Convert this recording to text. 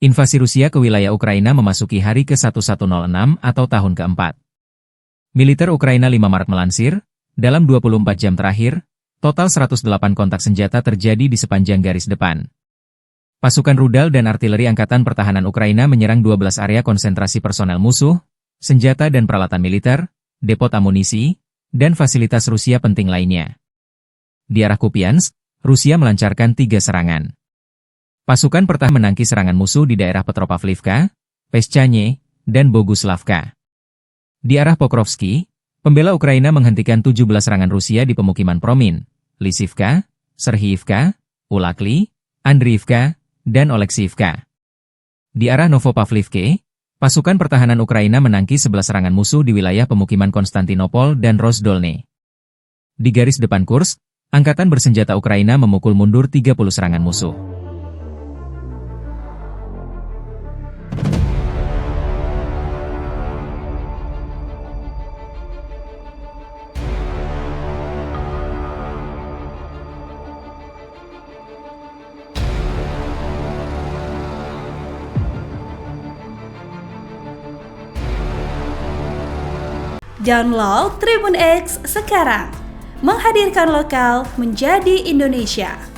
Invasi Rusia ke wilayah Ukraina memasuki hari ke-1106 atau tahun keempat. Militer Ukraina 5 Maret melansir, dalam 24 jam terakhir, total 108 kontak senjata terjadi di sepanjang garis depan. Pasukan rudal dan artileri Angkatan Pertahanan Ukraina menyerang 12 area konsentrasi personel musuh, senjata dan peralatan militer, depot amunisi, dan fasilitas Rusia penting lainnya. Di arah Kupiansk, Rusia melancarkan 3 serangan. Pasukan pertahanan menangkis serangan musuh di daerah Petropavlivka, Peschanie, dan Boguslavka. Di arah Pokrovski, pembela Ukraina menghentikan 17 serangan Rusia di pemukiman Promin, Lisivka, Serhiivka, Ulakli, Andriivka, dan Oleksiivka. Di arah Novopavlivke, pasukan pertahanan Ukraina menangkis 11 serangan musuh di wilayah pemukiman Konstantinopol dan Rozdolne. Di garis depan Kursk, Angkatan Bersenjata Ukraina memukul mundur 30 serangan musuh. Download Tribun X sekarang, menghadirkan lokal menjadi Indonesia.